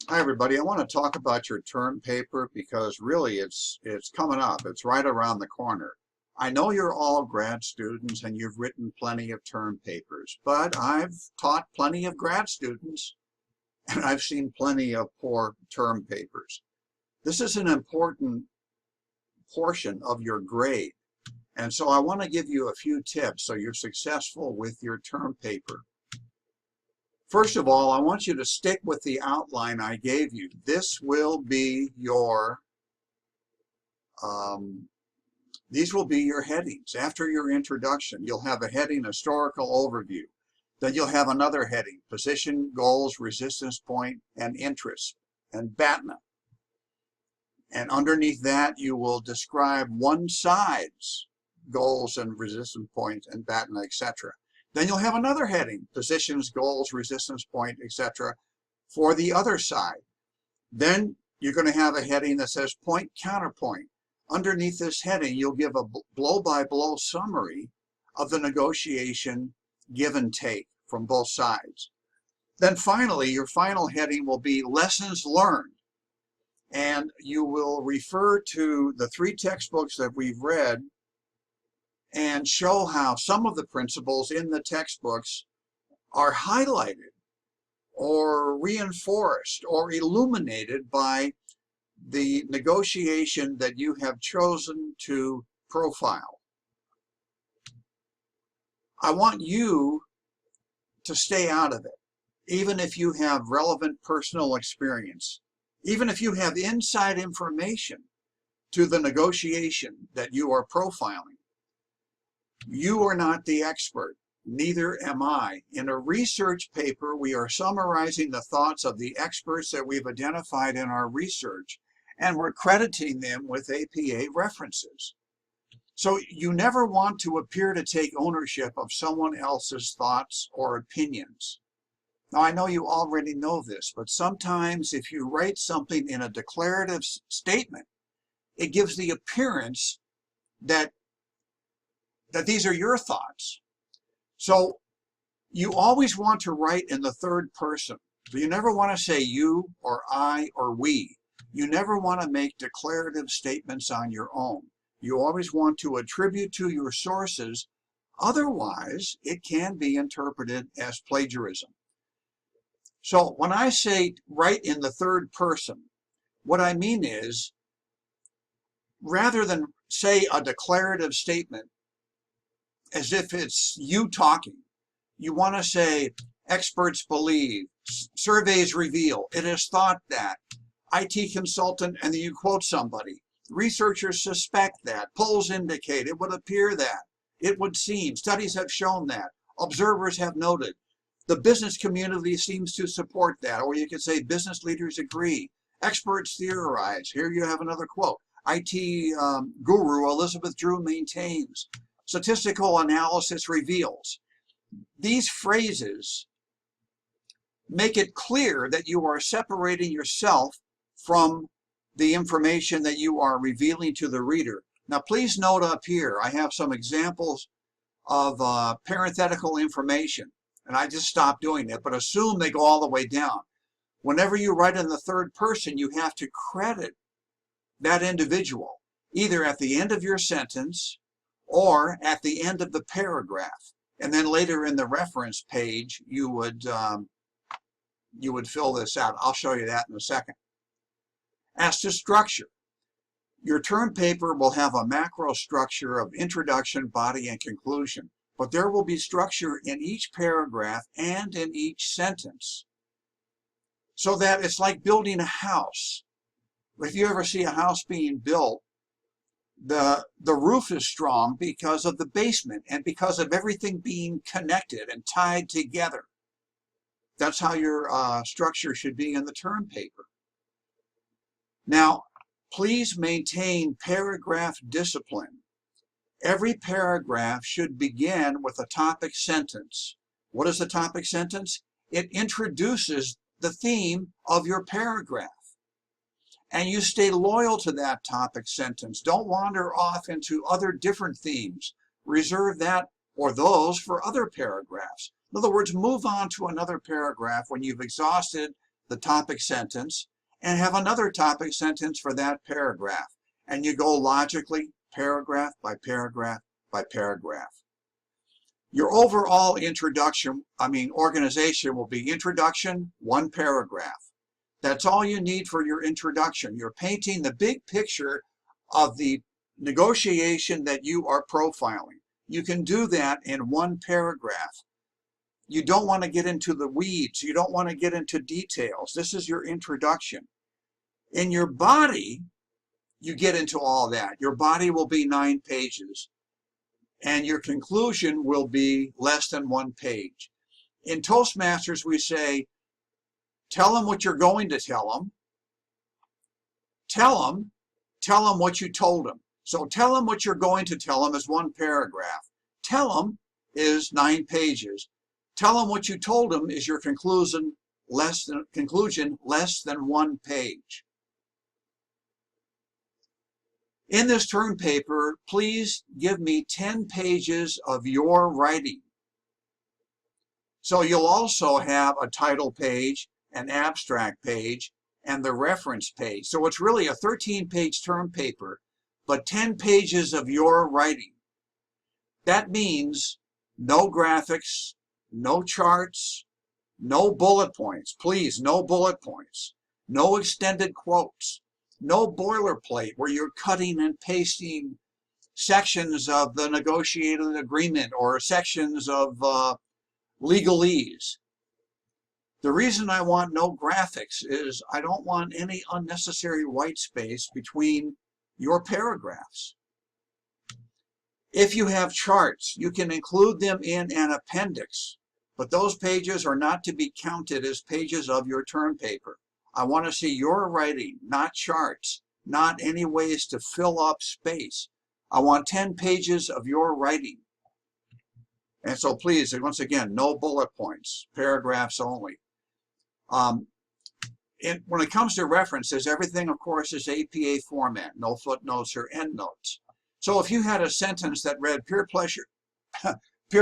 Hi everybody. I want to talk about your term paper because really it's coming up. It's right around the corner. I know you're all grad students and you've written plenty of term papers, but I've taught plenty of grad students and I've seen plenty of poor term papers. This is an important portion of your grade, and so I want to give you a few tips so you're successful with your term paper. First of all, I want you to stick with the outline I gave you. This will be your, these will be your headings. After your introduction, you'll have a heading, historical overview. Then you'll have another heading, position, goals, resistance point, and interest, and BATNA. And underneath that, you will describe one side's goals and resistance points and BATNA, etc. Then you'll have another heading, positions, goals, resistance point, etc., for the other side. Then you're going to have a heading that says point, counterpoint. Underneath this heading, you'll give a blow-by-blow summary of the negotiation give and take from both sides. Then finally, your final heading will be lessons learned. And you will refer to the 3 textbooks that we've read and show how some of the principles in the textbooks are highlighted or reinforced or illuminated by the negotiation that you have chosen to profile. I want you to stay out of it, even if you have relevant personal experience, even if you have inside information to the negotiation that you are profiling. You are not the expert, neither am I. In a research paper, we are summarizing the thoughts of the experts that we've identified in our research, and we're crediting them with APA references. So you never want to appear to take ownership of someone else's thoughts or opinions. Now, I know you already know this, but sometimes if you write something in a declarative statement, it gives the appearance that these are your thoughts. So you always want to write in the third person. So you never want to say you or I or we. You never want to make declarative statements on your own. You always want to attribute to your sources. Otherwise, it can be interpreted as plagiarism. So when I say write in the third person, what I mean is, rather than say a declarative statement as if it's you talking, you want to say experts believe, surveys reveal, it is thought that, IT consultant, and then you quote somebody. Researchers suspect that, polls indicate, it would appear that, it would seem, studies have shown that, observers have noted, the business community seems to support that, or you could say business leaders agree, experts theorize. Here you have another quote. IT guru Elizabeth Drew maintains, statistical analysis reveals. These phrases make it clear that you are separating yourself from the information that you are revealing to the reader. Now, please note up here, I have some examples of parenthetical information, and I just stopped doing it, but assume they go all the way down. Whenever you write in the third person, you have to credit that individual, either at the end of your sentence or at the end of the paragraph. And then later in the reference page, you would fill this out. I'll show you that in a second. As to structure, your term paper will have a macro structure of introduction, body, and conclusion, but there will be structure in each paragraph and in each sentence, so that it's like building a house. If you ever see a house being built, the roof is strong because of the basement and because of everything being connected and tied together. That's how your structure should be in the term paper. Now, please maintain paragraph discipline. Every paragraph should begin with a topic sentence. What is the topic sentence? It introduces the theme of your paragraph. And you stay loyal to that topic sentence. Don't wander off into other different themes. Reserve that or those for other paragraphs. In other words, move on to another paragraph when you've exhausted the topic sentence, and have another topic sentence for that paragraph. And you go logically, paragraph by paragraph by paragraph. Your overall organization will be introduction, one paragraph. That's all you need for your introduction. You're painting the big picture of the negotiation that you are profiling. You can do that in one paragraph. You don't want to get into the weeds. You don't want to get into details. This is your introduction. In your body, you get into all that. Your body will be 9 pages, and your conclusion will be less than 1 page. In Toastmasters, we say, tell them what you're going to tell them. Tell them what you told them. So tell them what you're going to tell them is 1 paragraph. Tell them is 9 pages. Tell them what you told them is your conclusion less than 1 page. In this term paper, please give me 10 pages of your writing. So you'll also have a title page, an abstract page, and the reference page. So it's really a 13-page term paper, but 10 pages of your writing. That means no graphics, no charts, no bullet points. Please, no bullet points. No extended quotes. No boilerplate where you're cutting and pasting sections of the negotiated agreement or sections of legalese. The reason I want no graphics is I don't want any unnecessary white space between your paragraphs. If you have charts, you can include them in an appendix, but those pages are not to be counted as pages of your term paper. I want to see your writing, not charts, not any ways to fill up space. I want 10 pages of your writing. And so please, once again, no bullet points, paragraphs only. When it comes to references, everything, of course, is APA format, no footnotes or endnotes. So if you had a sentence that read, peer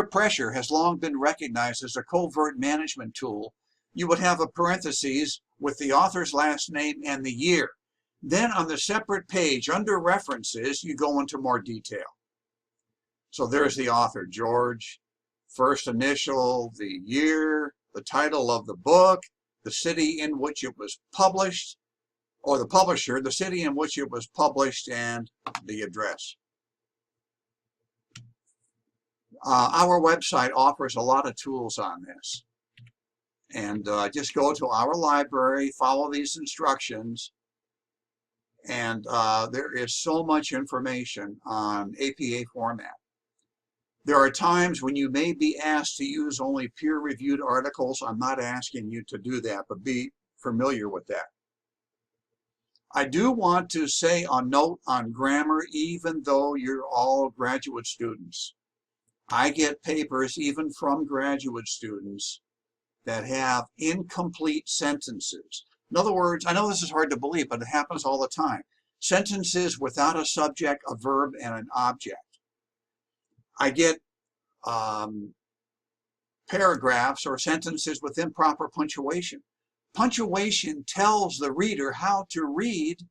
pressure has long been recognized as a covert management tool, you would have a parenthesis with the author's last name and the year. Then on the separate page under references, you go into more detail. So there's the author, George, first initial, the year, the title of the book, the city in which it was published, or the publisher, the city in which it was published, and the address. Our website offers a lot of tools on this. And just go to our library, follow these instructions, and there is so much information on APA format. There are times when you may be asked to use only peer-reviewed articles. I'm not asking you to do that, but be familiar with that. I do want to say a note on grammar, even though you're all graduate students. I get papers even from graduate students that have incomplete sentences. In other words, I know this is hard to believe, but it happens all the time. Sentences without a subject, a verb, and an object. I get paragraphs or sentences with improper punctuation. Punctuation tells the reader how to read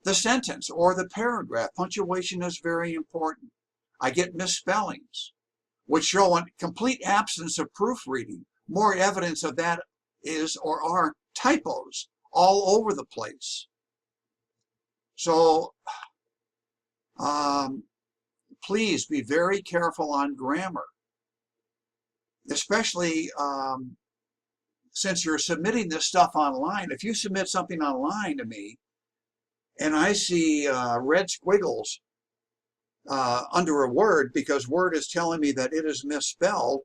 the sentence or the paragraph. Punctuation is very important. I get misspellings, which show a complete absence of proofreading. More evidence of that is or are typos all over the place. So please be very careful on grammar, especially since you're submitting this stuff online. If you submit something online to me and I see red squiggles under a word because Word is telling me that it is misspelled,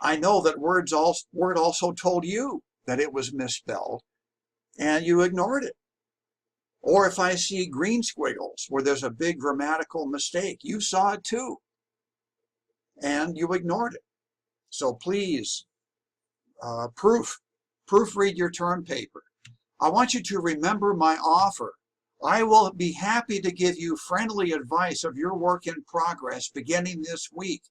I know that Word also told you that it was misspelled, and you ignored it. Or if I see green squiggles where there's a big grammatical mistake, you saw it too, and you ignored it. So please, proofread your term paper. I want you to remember my offer. I will be happy to give you friendly advice of your work in progress beginning this week.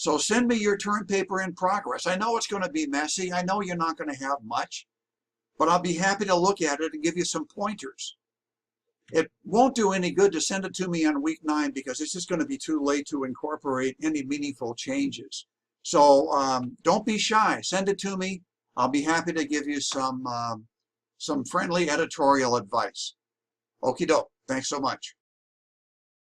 So send me your term paper in progress. I know it's going to be messy. I know you're not going to have much, but I'll be happy to look at it and give you some pointers. It won't do any good to send it to me on week 9 because it's just going to be too late to incorporate any meaningful changes. So don't be shy. Send it to me. I'll be happy to give you some friendly editorial advice. Okie doke. Thanks so much.